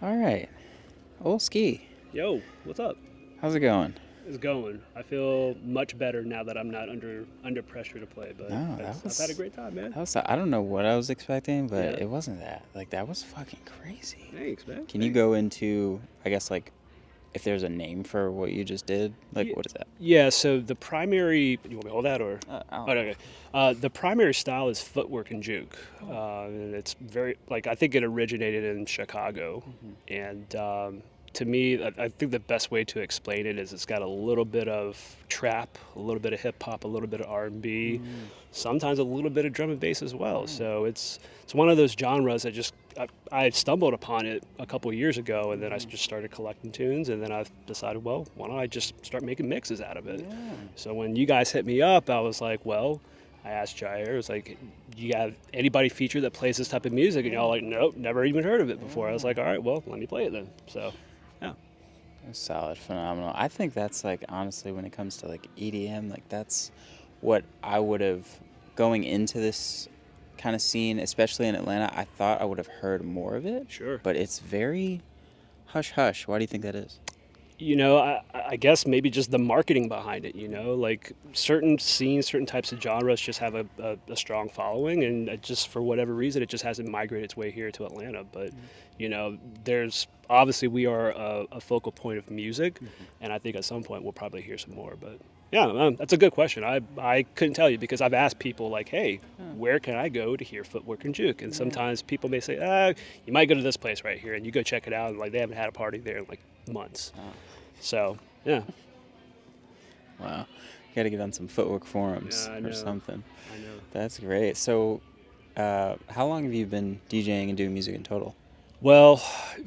All right. Old SKEE. Yo, what's up? How's it going? It's going. I feel much better now that I'm not under pressure to play, but No, that I've had a was great time, man. that was I don't know what I was expecting, but Yeah. it wasn't that. Like that was fucking crazy. Thanks, man. Can you Thanks. go into, I guess, like if there's a name for what you just did? Like Yeah, what is that? yeah, so the primary, you want me to hold that or? Oh, no, okay. The primary style is footwork and juke. And it's very, like, I think it originated in Chicago. And to me, I think the best way to explain it is it's got a little bit of trap, a little bit of hip hop, a little bit of R&B, sometimes a little bit of drum and bass as well. So it's one of those genres that just I stumbled upon it a couple of years ago, and then I just started collecting tunes, and then I decided, well, why don't I just start making mixes out of it? Yeah. So when you guys hit me up, I was like, well, I asked Jair, I was like, you have anybody featured that plays this type of music? And y'all like, nope, never even heard of it before. I was like, all right, well, let me play it then. So, yeah. Solid, phenomenal. I think that's like honestly when it comes to like EDM, like that's what I would have going into this kind of scene, especially in Atlanta. I thought I would have heard more of it, Sure. but it's very hush hush. Why do you think that is? I guess maybe just the marketing behind it, like certain scenes, certain types of genres just have a strong following, and it just for whatever reason, it just hasn't migrated its way here to Atlanta. But, there's obviously we are a focal point of music, and I think at some point we'll probably hear some more. But yeah, that's a good question. I couldn't tell you because I've asked people like, hey, where can I go to hear footwork and juke? And sometimes people may say, you might go to this place right here, and you go check it out, and like they haven't had a party there in like months. So, yeah. Wow. You got to get on some footwork forums Yeah, I or know. something. I know. That's great. So, how long have you been DJing and doing music in total? Well,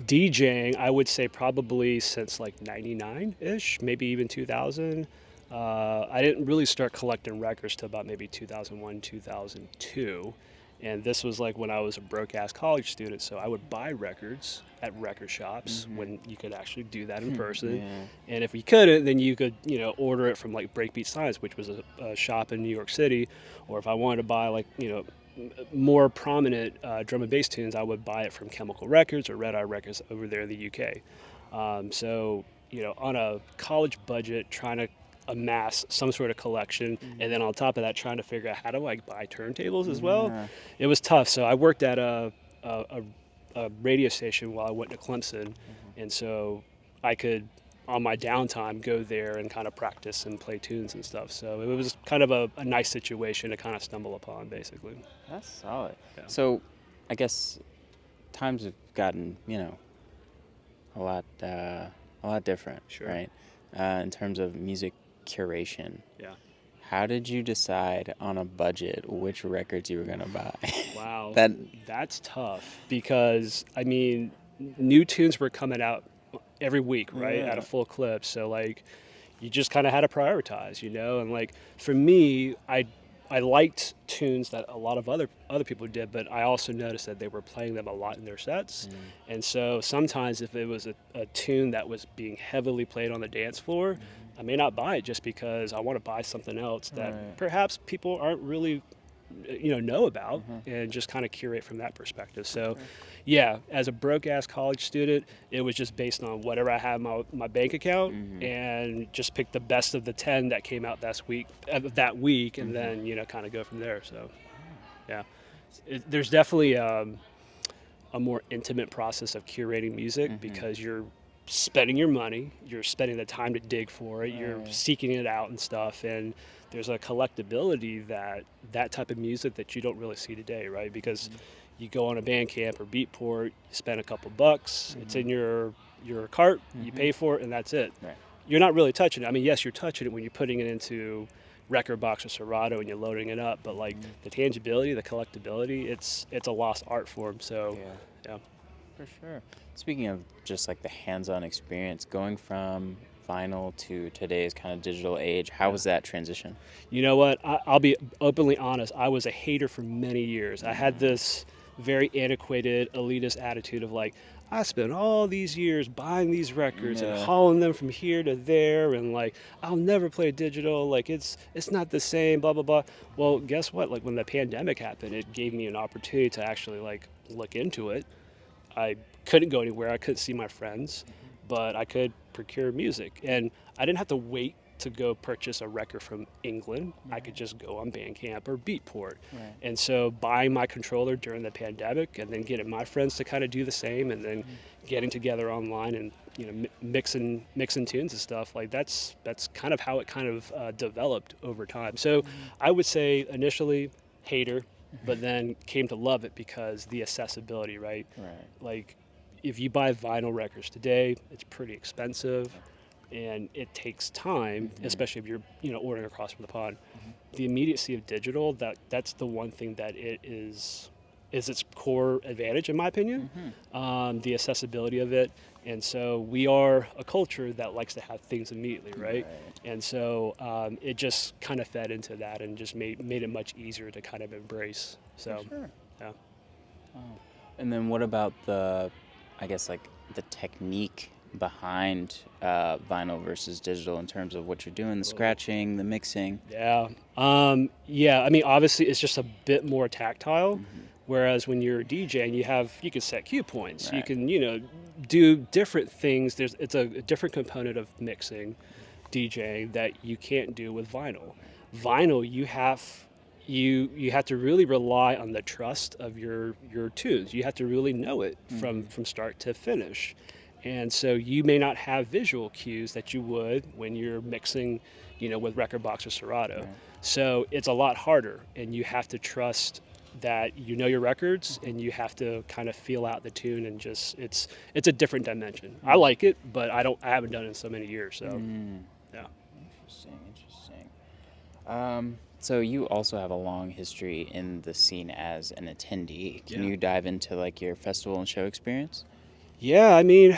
DJing, I would say probably since like 99 ish, maybe even 2000. I didn't really start collecting records till about maybe 2001, 2002. And this was like when I was a broke ass college student. So I would buy records at record shops when you could actually do that in person. Yeah. And if you couldn't, then you could, order it from like Breakbeat Science, which was a shop in New York City. Or if I wanted to buy like, more prominent drum and bass tunes, I would buy it from Chemical Records or Red Eye Records over there in the UK. So, on a college budget, trying to amass some sort of collection, and then on top of that, trying to figure out how do I buy turntables as well. Yeah. It was tough. So I worked at a radio station while I went to Clemson, and so I could on my downtime go there and kind of practice and play tunes and stuff. So it was kind of a nice situation to kind of stumble upon, basically. That's solid. Yeah. So, I guess times have gotten, a lot different, Sure. right? In terms of music curation. Yeah. How did you decide on a budget which records you were gonna buy? Wow. That That's tough because I mean, new tunes were coming out every week, right? At a Yeah. full clip. So like you just kind of had to prioritize, And like for me, I liked tunes that a lot of other people did, but I also noticed that they were playing them a lot in their sets. And so sometimes if it was a tune that was being heavily played on the dance floor, I may not buy it just because I want to buy something else that Right. perhaps people aren't really know about, and just kind of curate from that perspective. So yeah, as a broke ass college student, it was just based on whatever I had in my bank account, and just pick the best of the 10 that came out that week, and then kind of go from there. So yeah, there's definitely a more intimate process of curating music because you're spending your money, you're spending the time to dig for it, you're Right. seeking it out and stuff, and there's a collectability that type of music that you don't really see today, right? Because you go on a Bandcamp or Beatport, you spend a couple bucks, it's in your cart, you pay for it, and that's it. Right. You're not really touching it. I mean, yes, you're touching it when you're putting it into Record Box or Serato and you're loading it up, but like the tangibility, the collectability, it's a lost art form. So Yeah. yeah. For sure. Speaking of just like the hands-on experience, going from vinyl to today's kind of digital age, how was that transition? You know what? I'll be openly honest. I was a hater for many years. I had this very antiquated, elitist attitude of like, I spent all these years buying these records and Yeah. hauling them from here to there, and like I'll never play digital. Like it's not the same. Blah blah blah. Well, guess what? Like when the pandemic happened, it gave me an opportunity to actually like look into it. I couldn't go anywhere. I couldn't see my friends, but I could procure music, and I didn't have to wait to go purchase a record from England. I could just go on Bandcamp or Beatport. Right. And so buying my controller during the pandemic, and then getting my friends to kind of do the same, and then getting together online and mixing tunes and stuff, like that's kind of how it kind of developed over time. So I would say initially hater, but then came to love it because the accessibility, right? Right. Like if you buy vinyl records today, it's pretty expensive and it takes time, especially if you're ordering across from the pond. The immediacy of digital, that's the one thing that it is its core advantage, in my opinion. The accessibility of it. And so we are a culture that likes to have things immediately, right? And so it just kind of fed into that and just made it much easier to kind of embrace. So, Sure. yeah. Oh. And then what about the technique behind vinyl versus digital in terms of what you're doing, the scratching, the mixing? Yeah. Yeah. I mean, obviously, it's just a bit more tactile. Whereas when you're DJing, you can set cue points. Right. You can do different things. It's a different component of mixing, DJing that you can't do with vinyl. Vinyl, you have to really rely on the trust of your tunes. You have to really know it from start to finish. And so you may not have visual cues that you would when you're mixing, with Rekordbox or Serato. Right. So it's a lot harder, and you have to trust that your records, and you have to kind of feel out the tune, and just it's a different dimension. I like it, but I haven't done it in so many years. So yeah. Interesting. So you also have a long history in the scene as an attendee. Can you dive into like your festival and show experience? Yeah, I mean,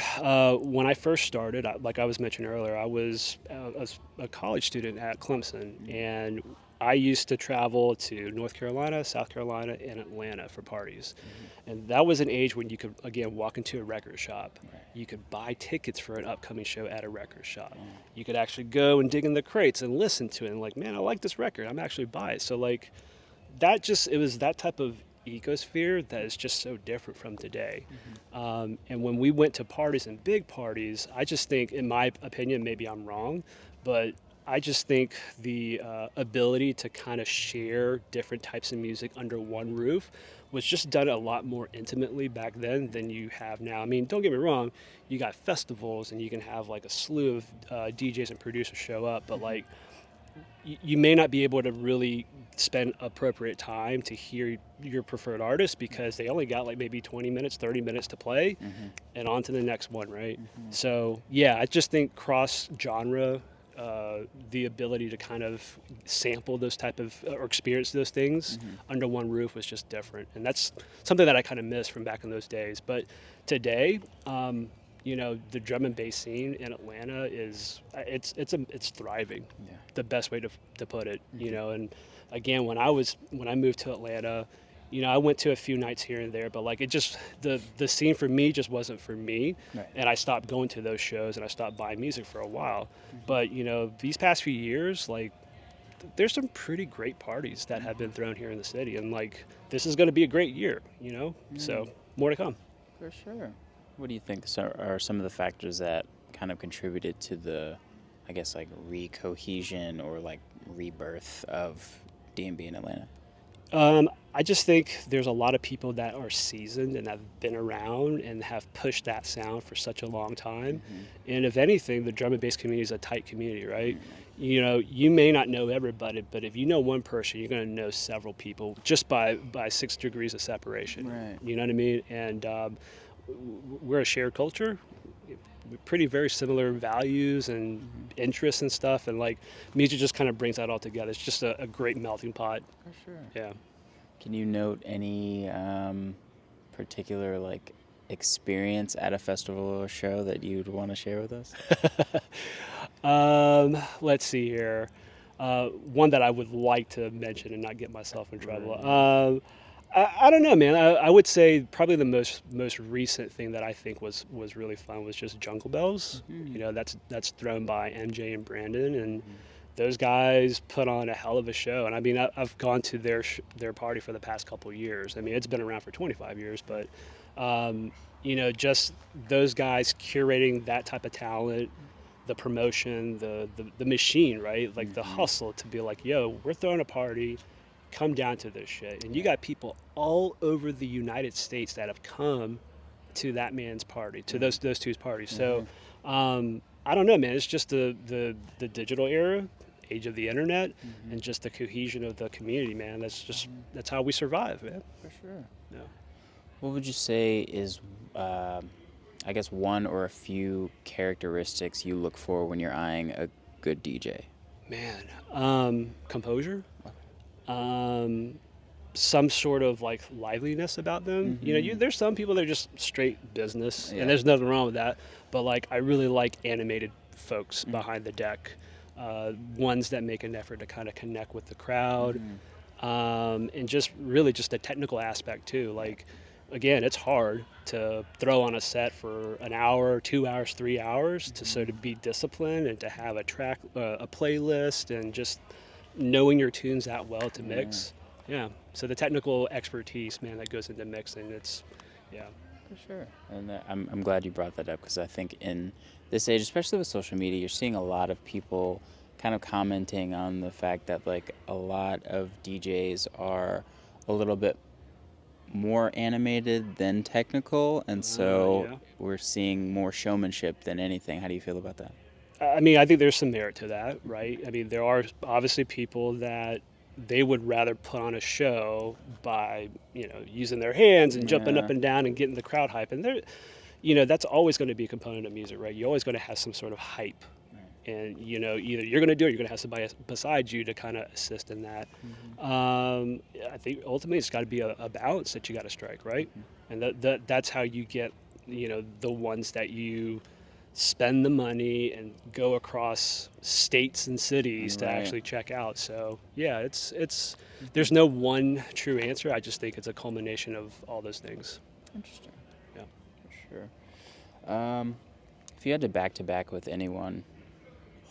when I first started, like I was mentioning earlier, I was a college student at Clemson, and I used to travel to North Carolina, South Carolina, and Atlanta for parties. And that was an age when you could, again, walk into a record shop. You could buy tickets for an upcoming show at a record shop. You could actually go and dig in the crates and listen to it, and like, man, I like this record. I'm actually buy it. So like, it was that type of ecosphere that is just so different from today. And when we went to parties and big parties, I just think, in my opinion, maybe I'm wrong, but I just think the ability to kind of share different types of music under one roof was just done a lot more intimately back then than you have now. I mean, don't get me wrong, you got festivals and you can have like a slew of DJs and producers show up, but like you may not be able to really spend appropriate time to hear your preferred artist because they only got like maybe 20 minutes, 30 minutes to play and on to the next one, right? So yeah, I just think cross genre, the ability to kind of sample those type of or experience those things under one roof was just different, and that's something that I kind of miss from back in those days. But today, the drum and bass scene in Atlanta it's thriving. The best way to put it. And again, when I moved to Atlanta, I went to a few nights here and there, but like it just the scene for me just wasn't for me, and I stopped going to those shows and I stopped buying music for a while. But these past few years, like there's some pretty great parties that have been thrown here in the city, and like this is going to be a great year, So more to come. For sure. What do you think are some of the factors that kind of contributed to the, I guess, like re-cohesion or like rebirth of D&B in Atlanta? I just think there's a lot of people that are seasoned and have been around and have pushed that sound for such a long time. And if anything, the drum and bass community is a tight community, right? You may not know everybody, but if you know one person, you're going to know several people just by 6 degrees of separation. Right. You know what I mean? And we're a shared culture. Pretty very similar values and interests and stuff, and like music just kind of brings that all together. It's just a great melting pot. For sure. Yeah. Can you note any particular like experience at a festival or show that you'd want to share with us? Let's see here. One that I would like to mention and not get myself in trouble. I don't know, man. I would say probably the most recent thing that I think was really fun was just Jungle Bells. That's thrown by MJ and Brandon, and those guys put on a hell of a show. And I mean, I've gone to their party for the past couple of years. I mean, it's been around for 25 years, but Just those guys curating that type of talent, the promotion, the machine, right? Like the Mm-hmm. hustle to be like, yo, we're throwing a party, come down to this shit. And you Yeah. got people all over the United States that have come to that man's party, to those two's parties. Mm-hmm. So I don't know, man. It's just the digital era, age of the internet, Mm-hmm. and just the cohesion of the community, man. Mm-hmm. That's how we survive, man. For sure. Yeah. What would you say is, I guess, one or a few characteristics you look for when you're eyeing a good DJ? Man, composure, um, some sort of like liveliness about them. Mm-hmm. There's some people that are just straight business, and Yeah. there's nothing wrong with that. But like, I really like animated folks Mm-hmm. behind the deck, ones that make an effort to kind of connect with the crowd, Mm-hmm. and just really just the technical aspect too. Like, again, it's hard to throw on a set for an hour, 2 hours, 3 hours to sort of be disciplined and to have a track, a playlist, and just knowing your tunes that well to Yeah. mix. Yeah. So the technical expertise, man, that goes into mixing, yeah. For sure. And I'm glad you brought that up because I think in this age, especially with social media, you're seeing a lot of people kind of commenting on the fact that like a lot of DJs are a little bit more animated than technical, and so Yeah. we're seeing more showmanship than anything. How do you feel about that? I mean, I think there's some merit to that, right? I mean, there are obviously people that they would rather put on a show by, using their hands and jumping up Yeah. and down and getting the crowd hype. And that's always going to be a component of music, right? You're always going to have some sort of hype. Right. And, either you're going to do it or you're going to have somebody beside you to kind of assist in that. Mm-hmm. I think ultimately it's got to be a balance that you got to strike, right? Mm-hmm. And that's how you get, the ones that you spend the money and go across states and cities to Right. actually check out. So yeah, it's there's no one true answer. I just think it's a culmination of all those things. Interesting. Yeah. For sure. If you had to back with anyone,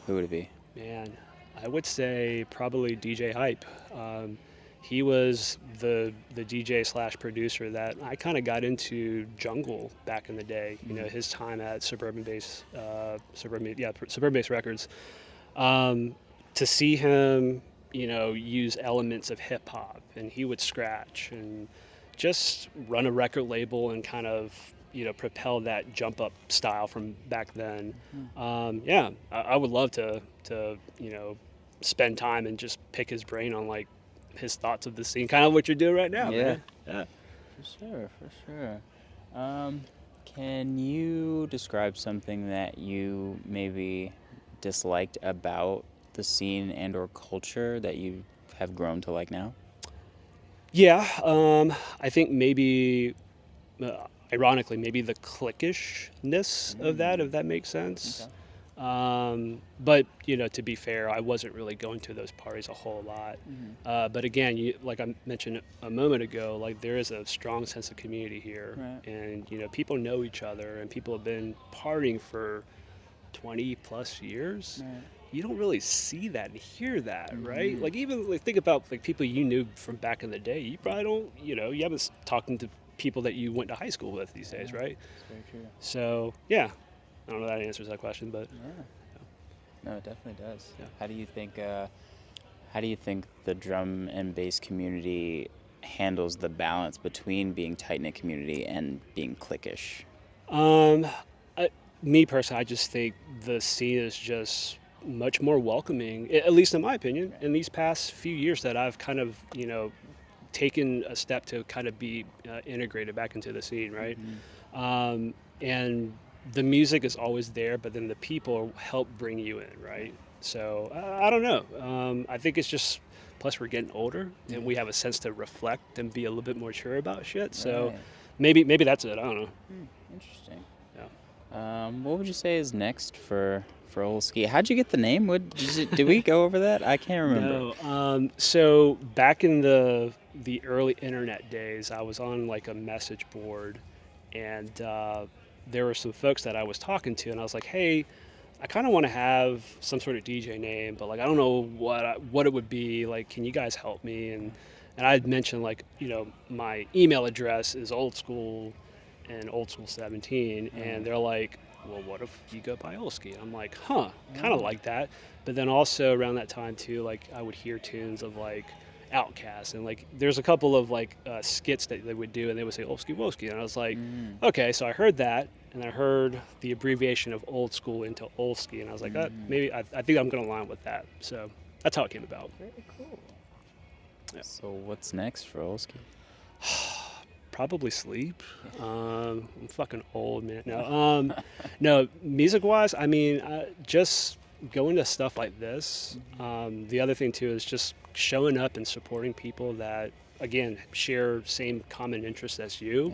who would it be? Man, I would say probably DJ Hype. He was the DJ slash producer that I kind of got into jungle back in the day. His time at Suburban Base Records. To see him, use elements of hip hop, and he would scratch and just run a record label and kind of propel that jump up style from back then. Yeah, I would love to spend time and just pick his brain on like his thoughts of the scene, kind of what you're doing right now, Yeah. man. Yeah. For sure. Can you describe something that you maybe disliked about the scene and or culture that you have grown to like now? Yeah, I think maybe, ironically, maybe the cliquishness of that, if that makes sense. Okay. But to be fair, I wasn't really going to those parties a whole lot. But again, like I mentioned a moment ago, like there is a strong sense of community here, Right. and people know each other, and people have been partying for 20 plus years. Right. You don't really see that and hear that, right? Mhm. Like even like think about like people you knew from back in the day. You probably don't, you haven't talking to people that you went to high school with these days, Yeah, right? it's very true. So yeah, I don't know if that answers that question, but Yeah. No, it definitely does. Yeah. How do you think the drum and bass community handles the balance between being tight knit community and being cliquish? um, me personally, I just think the scene is just much more welcoming, at least in my opinion, in these past few years that I've kind of, taken a step to kind of be integrated back into the scene, right? And the music is always there, but then the people help bring you in, right? So I don't know. I think it's just, plus we're getting older and we have a sense to reflect and be a little bit more sure about shit. So Right. maybe that's it. I don't know. Interesting. Yeah. What would you say is next for old SKEE? How'd you get the name? Did we go over that? I can't remember. No. So back in the early internet days, I was on like a message board, and there were some folks that I was talking to, and I was like, "Hey, I kind of want to have some sort of DJ name, but like I don't know what it would be. Like, can you guys help me?" And I had mentioned like my email address is old school, and Old School 17, and they're like, well, what if you go by Old Ski? I'm like, huh, kind of like that. But then also around that time too, like I would hear tunes of like Outcast, and like there's a couple of like skits that they would do, and they would say Old Ski Woski, and I was like, okay, so I heard that, and I heard the abbreviation of Old School into Old Ski, and I was like, maybe I think I'm gonna align with that. So that's how it came about. Very cool. Yeah. So what's next for Olski? Probably sleep. I'm fucking old, man. No, no. Music-wise, I mean, just going to stuff like this. The other thing too is just showing up and supporting people that, again, share same common interests as you.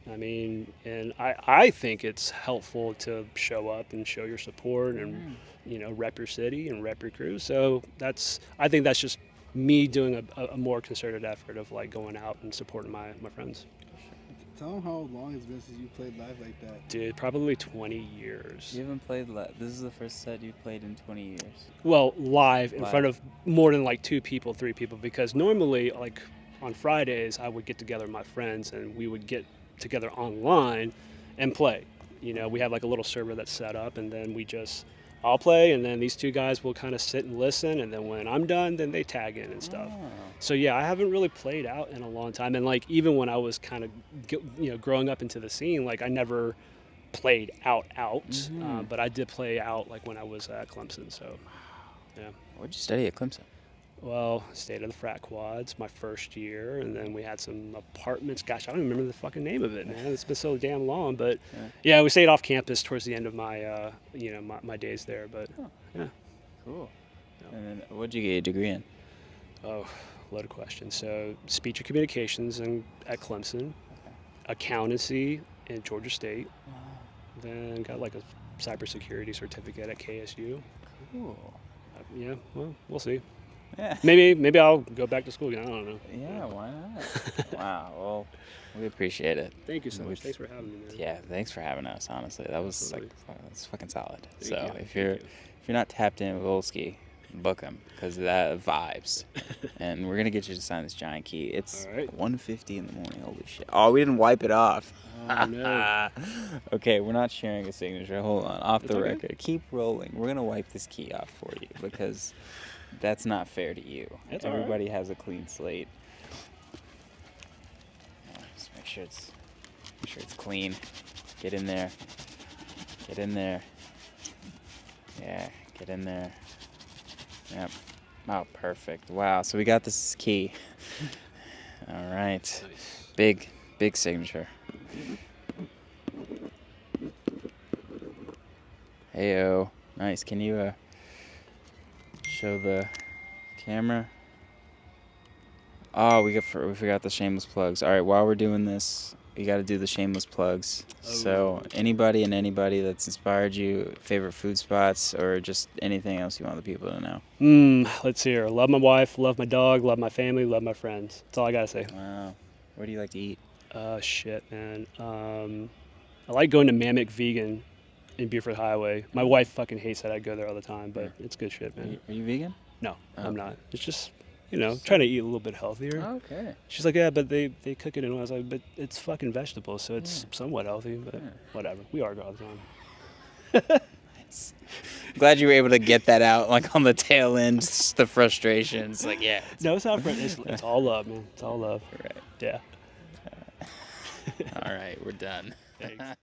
Yeah. I mean, and I think it's helpful to show up and show your support and rep your city and rep your crew. So I think that's just me doing a more concerted effort of like going out and supporting my friends. Tell them how long it's been since you played live like that. Dude, probably 20 years. You haven't played this is the first set you've played in 20 years. Well, live in front of more than like 2 people, 3 people, because normally like on Fridays I would get together with my friends and we would get together online and play. We have like a little server that's set up, and then I'll play, and then these 2 guys will kind of sit and listen, and then when I'm done, then they tag in and stuff. So yeah, I haven't really played out in a long time, and like even when I was kind of growing up into the scene, like I never played out, but I did play out like when I was at Clemson. So yeah. What'd you study at Clemson? Well, stayed at the frat quads my first year, and then we had some apartments. Gosh, I don't even remember the fucking name of it, man. It's been so damn long, but yeah, we stayed off campus towards the end of my, my days there. But yeah, cool. Yeah. And then what'd you get your degree in? Oh, load of questions. So speech and communications at Clemson, accountancy in Georgia State, then got like a cybersecurity certificate at KSU. Cool. Yeah, well, we'll see. Yeah. Maybe I'll go back to school again. I don't know. Yeah, why not? Wow. Well, we appreciate it. Thank you so much. Thanks for having me, man. Yeah, thanks for having us. Honestly, that was that's fucking solid. Thank you. If you're not tapped in with Olski, book him because that vibes. And we're gonna get you to sign this giant key. It's 1:50 in the morning. Holy shit! Oh, we didn't wipe it off. Oh no. Okay, we're not sharing a signature. Hold on, off the record. Keep rolling. We're gonna wipe this key off for you because that's not fair to you. Everybody has a clean slate. Just make sure it's clean. Get in there. Get in there. Yeah, get in there. Yep. Oh, perfect. Wow. So we got this key. All right. Big signature. Heyo. Nice. Can you show the camera? Oh, we forgot the shameless plugs. All right. While we're doing this, you got to do the shameless plugs. So anybody that's inspired you, favorite food spots, or just anything else you want the people to know. Let's see here. Love my wife, love my dog, love my family, love my friends. That's all I gotta say. Wow. What do you like to eat? Shit, man. I like going to Mammoth Vegan in Buford Highway. My wife fucking hates that I go there all the time, but it's good shit, man. Are you vegan? No, I'm not. It's just, trying to eat a little bit healthier. Okay. She's like, yeah, but they cook it in. I was like, but it's fucking vegetables, so it's somewhat healthy, but whatever. We argue all the time. Nice. Glad you were able to get that out, like on the tail end, just the frustrations. Like, yeah. No, it's not. It's all love, man. It's all love. Right. Yeah. All right, we're done. Thanks.